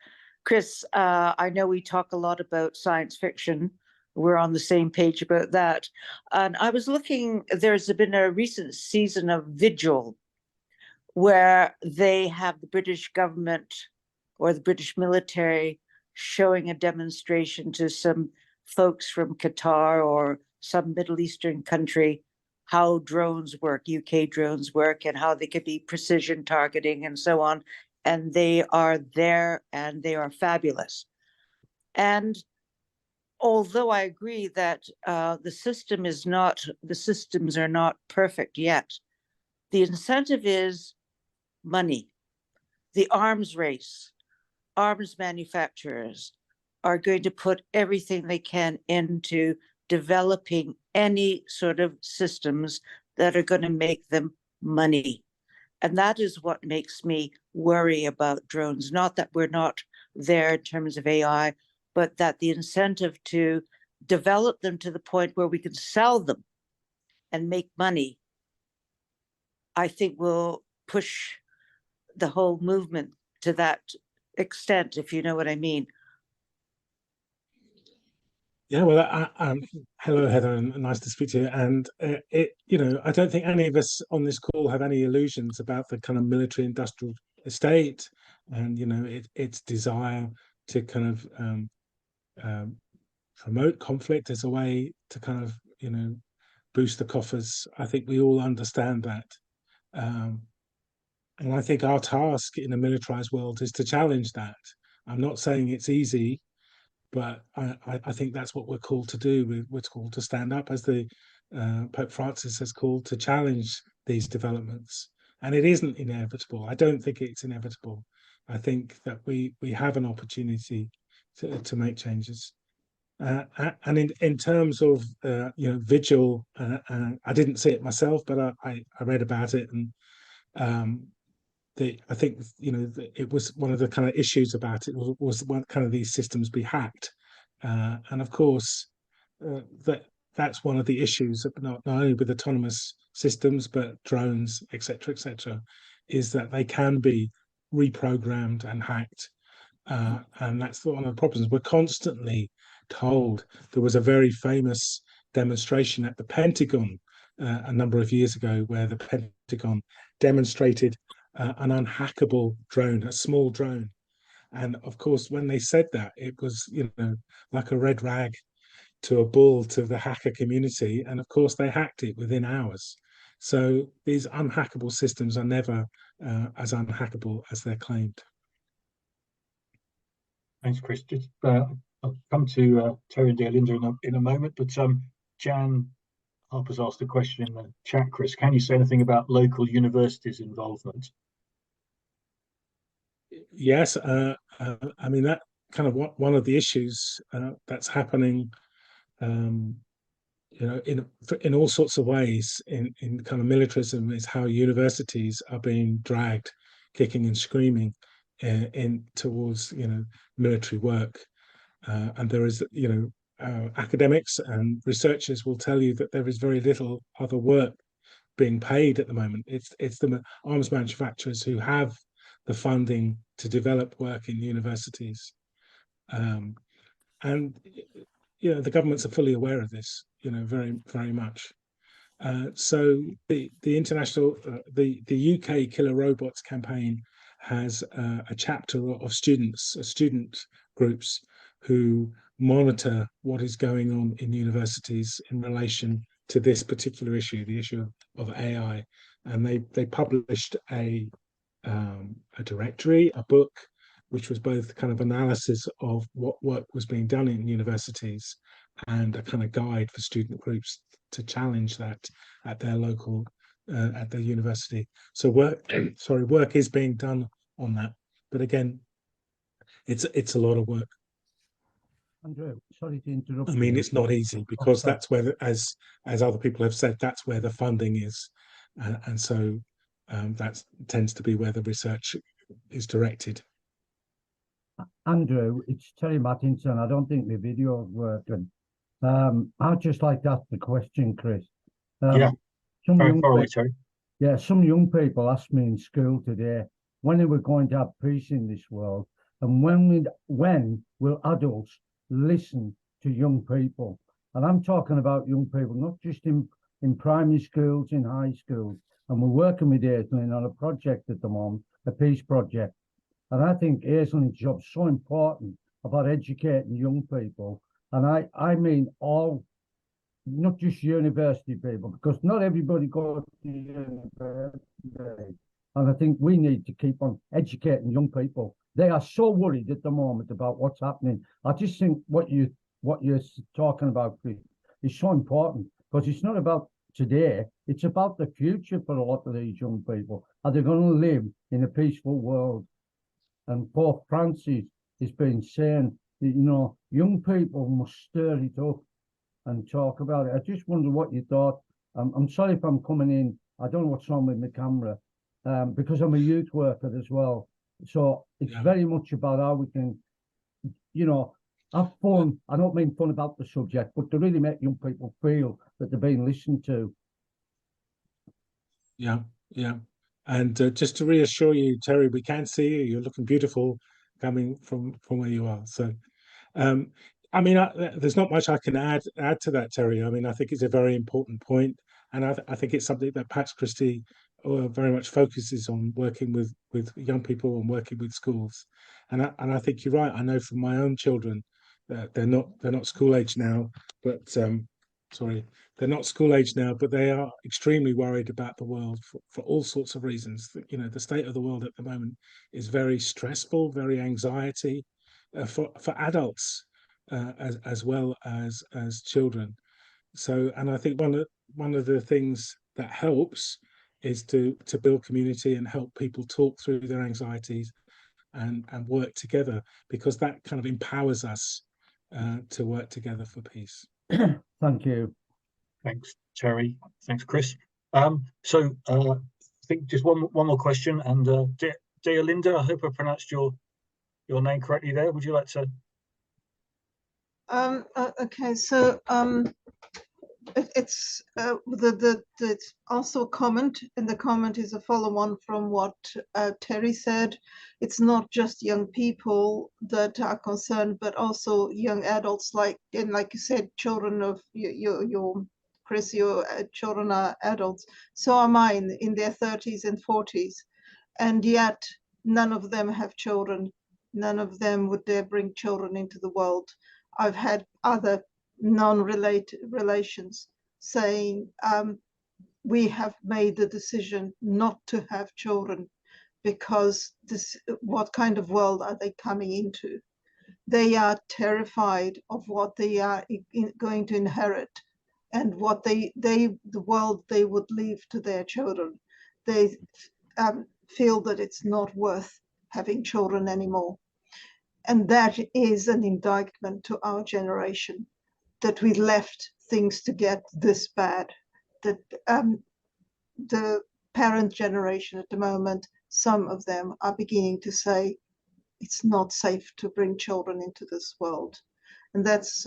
Chris, I know we talk a lot about science fiction. We're on the same page about that. And I was looking, there's been a recent season of Vigil where they have the British government or the British military showing a demonstration to some folks from Qatar or some Middle Eastern country how drones work, UK drones work, and how they could be precision targeting and so on. And they are there and they are fabulous. And although I agree that the systems are not perfect yet, the incentive is money, the arms race. arms manufacturers are going to put everything they can into developing any sort of systems that are going to make them money. And that is what makes me worry about drones. Not that we're not there in terms of AI, but that the incentive to develop them to the point where we can sell them and make money, I think will push the whole movement to that extent, if you know what I mean. Yeah, well, hello, Heather, and nice to speak to you. And I don't think any of us on this call have any illusions about the kind of military-industrial estate, and its desire to kind of promote conflict as a way to kind of boost the coffers. I think we all understand that, and I think our task in a militarized world is to challenge that. I'm not saying it's easy, but I think that's what we're called to do. We're called to stand up, as the Pope Francis has called, to challenge these developments. And it isn't inevitable. I don't think it's inevitable. I think that we have an opportunity to make changes. And in terms of Vigil, I didn't see it myself, but I read about it, and I think it was one of the kind of issues about it was one kind of these systems be hacked, and of course that's one of the issues, not only with autonomous systems but drones, etc., is that they can be reprogrammed and hacked, and that's one of the problems. We're constantly told. There was a very famous demonstration at the Pentagon a number of years ago where the Pentagon demonstrated an unhackable drone, a small drone. And of course, when they said that, it was, like a red rag to a bull to the hacker community. And of course, they hacked it within hours. So these unhackable systems are never as unhackable as they're claimed. Thanks, Chris. Just, I'll come to Terry and Deolinda in a moment, but Jan Harper's asked a question in the chat, Chris. Can you say anything about local universities' involvement? Yes, I mean, that kind of one of the issues that's happening, in all sorts of ways in kind of militarism, is how universities are being dragged, kicking and screaming, in towards military work, and there is academics and researchers will tell you that there is very little other work being paid at the moment. It's the arms manufacturers who have the funding to develop work in universities, and the governments are fully aware of this, very, very much. So the international, the UK Killer Robots campaign has a chapter of student groups who monitor what is going on in universities in relation to this particular issue, the issue of AI, and they published a directory, a book, which was both kind of analysis of what work was being done in universities and a kind of guide for student groups to challenge that at their local, at their university. So work is being done on that, but again, it's a lot of work. Andrew, sorry to interrupt. I mean, it's not easy because that's where, as other people have said, that's where the funding is, and so that tends to be where the research is directed. Andrew, it's Terry Mattinson. I don't think the video is working. I'd just like to ask the question, Chris. Yeah, very far away, Terry. Yeah, some young people asked me in school today when they were going to have peace in this world, and when will adults listen to young people? And I'm talking about young people, not just in primary schools, in high schools. And we're working with Aislinn on a project at the moment, a peace project. And I think Aislinn's job is so important about educating young people. And I mean all, not just university people, because not everybody goes to university. And I think we need to keep on educating young people. They are so worried at the moment about what's happening. I just think what you're talking about, Chris, is so important, because it's not about today, it's about the future for a lot of these young people. Are they going to live in a peaceful world? And Pope Francis has been saying that, you know, young people must stir it up and talk about it. I just wonder what you thought. I'm sorry if I'm coming in. I don't know what's wrong with my camera, because I'm a youth worker as well. So it's very much about how we can, you know, have fun. I don't mean fun about the subject, but to really make young people feel that they're being listened to. Yeah, yeah. And just to reassure you, Terry, we can see you. You're looking beautiful coming from where you are. So, I mean, there's not much I can add to that, Terry. I mean, I think it's a very important point, and I think it's something that Pax Christi very much focuses on, working with young people and working with schools. And I think you're right. I know from my own children that they're not school age now, but sorry, they're not school age now, but they are extremely worried about the world for all sorts of reasons. You know, the state of the world at the moment is very stressful, very anxiety for adults as well as children. So, and I think one of the things that helps is to build community and help people talk through their anxieties and work together, because that kind of empowers us to work together for peace. Thank you. Thanks, Terry. Thanks, Chris. So I think just one more question, and Deolinda, I hope I pronounced your name correctly there. Would you like to? Okay, so it's it's also a comment, and the comment is a follow-on from what Terry said. It's not just young people that are concerned, but also young adults, like you said, children of your Chris, your children are adults. So are mine, in their 30s and 40s, and yet none of them have children. None of them would dare bring children into the world. I've had other non-related relations saying, we have made the decision not to have children because what kind of world are they coming into? They are terrified of what they are going to inherit, and what the world they would leave to their children. They feel that it's not worth having children anymore. And that is an indictment to our generation, that we left things to get this bad, that the parent generation at the moment, some of them are beginning to say it's not safe to bring children into this world. And that's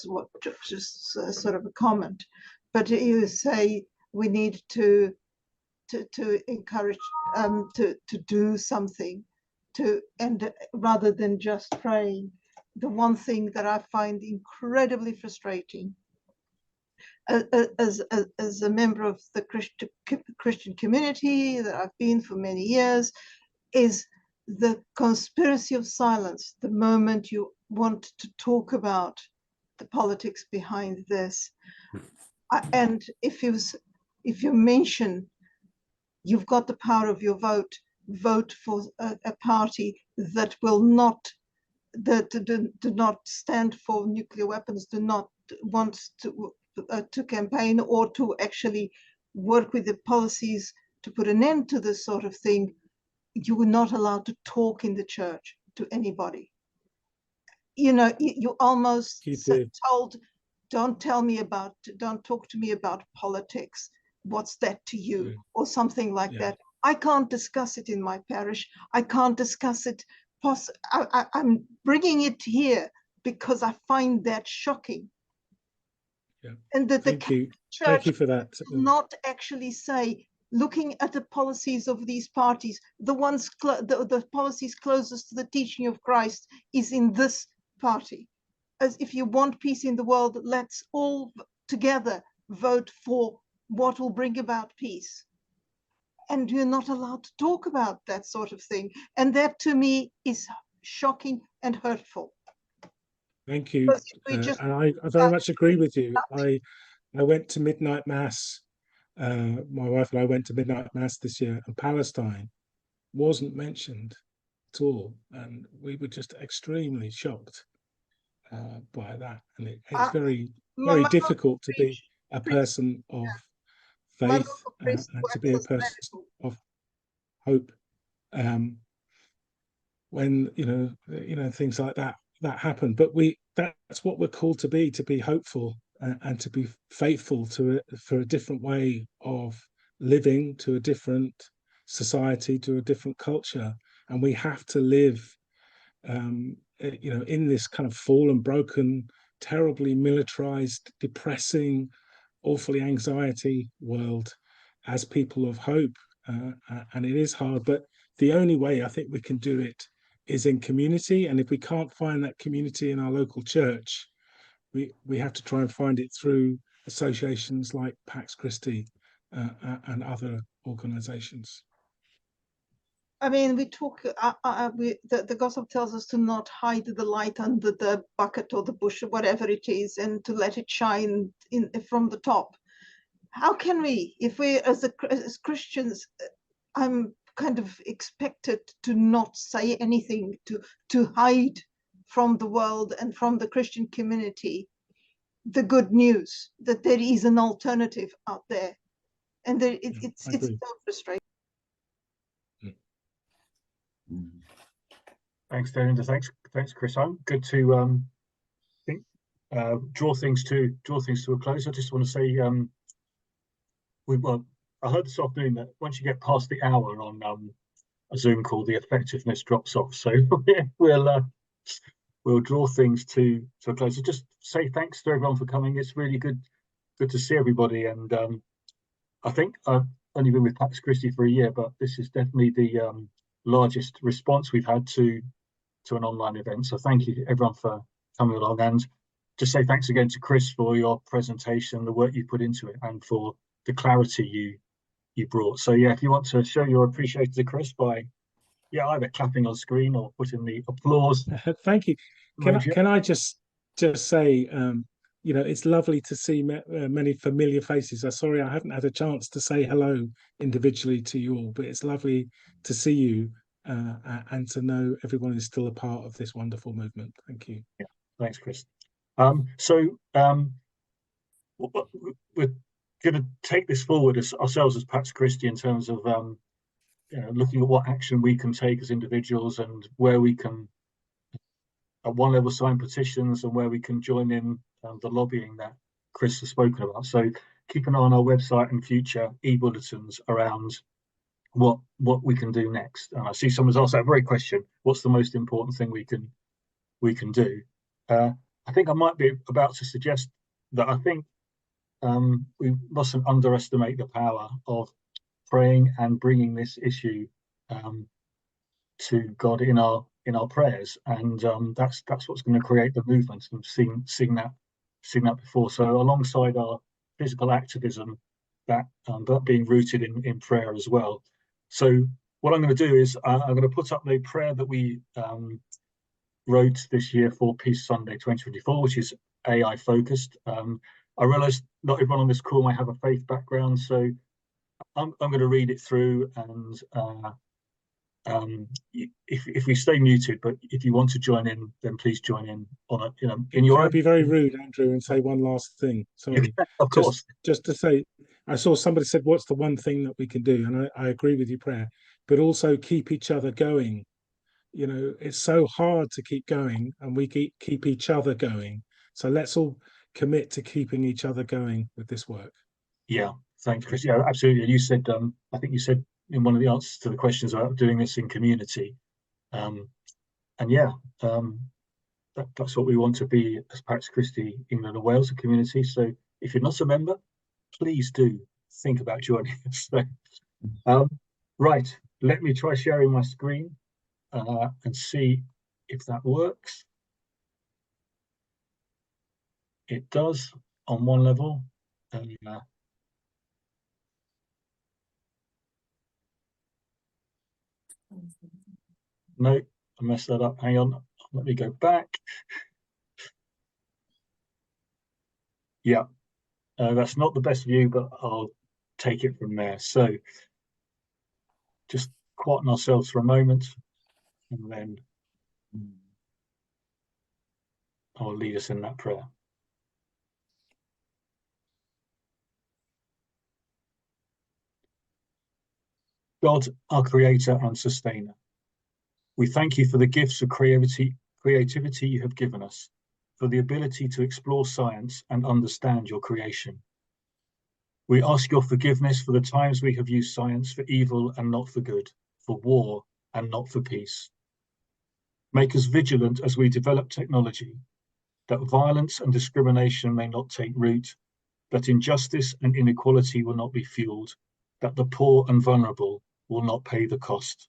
what, just sort of a comment. But you say we need to encourage, to do something, and rather than just praying. The one thing that I find incredibly frustrating as a member of the Christian community that I've been for many years is the conspiracy of silence. The moment you want to talk about the politics behind this, and if you mention you've got the power of your vote for a party that will not, that do not stand for nuclear weapons, do not want to campaign or to actually work with the policies to put an end to this sort of thing, you were not allowed to talk in the church to anybody. You know, you almost told, don't talk to me about politics. What's that to you? Or something like that. I can't discuss it in my parish. I can't discuss it. I'm bringing it here because I find that shocking. Yeah. And that Thank you for that. Not actually say, looking at the policies of these parties, the ones the policies closest to the teaching of Christ is in this party. As if you want peace in the world, let's all together vote for what will bring about peace. And you're not allowed to talk about that sort of thing. And that to me is shocking and hurtful. Thank you. And I very much agree with you. I went to midnight mass. My wife and I went to midnight mass this year, and Palestine wasn't mentioned at all. And we were just extremely shocked by that. And it's very difficult to be a person of faith and to be a person of hope when things like that happen. But that's what we're called to be hopeful and to be faithful for a different way of living, to a different society, to a different culture. And we have to live in this kind of fallen, broken, terribly militarized, depressing, awfully anxiety world as people of hope. And it is hard, but the only way I think we can do it is in community. And if we can't find that community in our local church, we have to try and find it through associations like Pax Christi and other organizations. I mean, we talk. The gospel tells us to not hide the light under the bucket or the bush or whatever it is, and to let it shine from the top. How can we, if we as Christians, I'm kind of expected to not say anything, to hide from the world and from the Christian community the good news that there is an alternative out there, and it's so frustrating. Thanks, Darinda. Thanks, Chris. I'm good to draw things to a close. I just want to say I heard this afternoon that once you get past the hour on a Zoom call, the effectiveness drops off. So we'll draw things to a close. So just say thanks to everyone for coming. It's really good to see everybody. And I think I've only been with Pax Christi for a year, but this is definitely the largest response we've had to an online event. So thank you everyone for coming along, and just say thanks again to Chris for your presentation, the work you put into it, and for the clarity you brought. So yeah, if you want to show your appreciation to Chris by either clapping on screen or putting the applause. Thank you. Can I just say it's lovely to see many familiar faces. I'm sorry I haven't had a chance to say hello individually to you all, but it's lovely to see you and to know everyone is still a part of this wonderful movement. Thank you. Yeah, thanks, Chris. So we're going to take this forward ourselves as Pax Christi in terms of looking at what action we can take as individuals, and where we can at one level sign petitions, and where we can join in the lobbying that Chris has spoken about. So keep an eye on our website and future e-bulletins around what we can do next. And I see someone's asked that very question: what's the most important thing we can do? I think I might be about to suggest that I think we mustn't underestimate the power of praying and bringing this issue to God in our prayers, and that's what's going to create the movement. And seen that before. So alongside our physical activism, that being rooted in prayer as well. So what I'm going to do is I'm going to put up the prayer that we wrote this year for Peace Sunday 2024, which is AI focused. I realize not everyone on this call might have a faith background, so I'm going to read it through, and if we stay muted, but if you want to join in, then please join in on it. In your I'd be very rude, Andrew, and say one last thing. Sorry, of course. Just to say, I saw somebody said, "What's the one thing that we can do?" And I agree with your prayer, but also keep each other going. It's so hard to keep going, and we keep each other going. So let's all commit to keeping each other going with this work. Yeah, thanks, Chris. Yeah, absolutely. You said, I think you said in one of the answers to the questions about doing this in community, and that's what we want to be as Pax Christi England and Wales, a community. So if you're not a member, please do think about joining us. Right, let me try sharing my screen and see if that works. It does on one level. No, I messed that up. Hang on, let me go back. Yeah, that's not the best view, but I'll take it from there. So just quieten ourselves for a moment, and then I'll lead us in that prayer. God, our creator and sustainer, We thank you for the gifts of creativity you have given us, for the ability to explore science and understand your creation. We ask your forgiveness for the times we have used science for evil and not for good, for war and not for peace. Make us vigilant as we develop technology, that violence and discrimination may not take root, that injustice and inequality will not be fueled, that the poor and vulnerable will not pay the cost.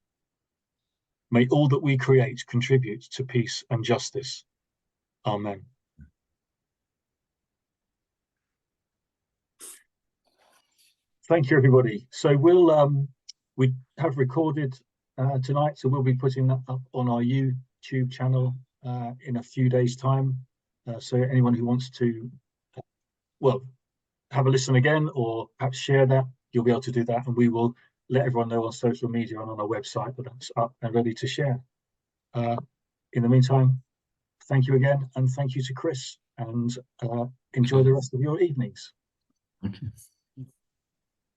May all that we create contribute to peace and justice. Amen. Thank you, everybody. So we have recorded tonight, so we'll be putting that up on our YouTube channel in a few days' time. So anyone who wants to, well, have a listen again or perhaps share that, you'll be able to do that, and we will let everyone know on social media and on our website that that's up and ready to share. In the meantime, thank you again, and thank you to Chris, and enjoy the rest of your evenings. Thank you.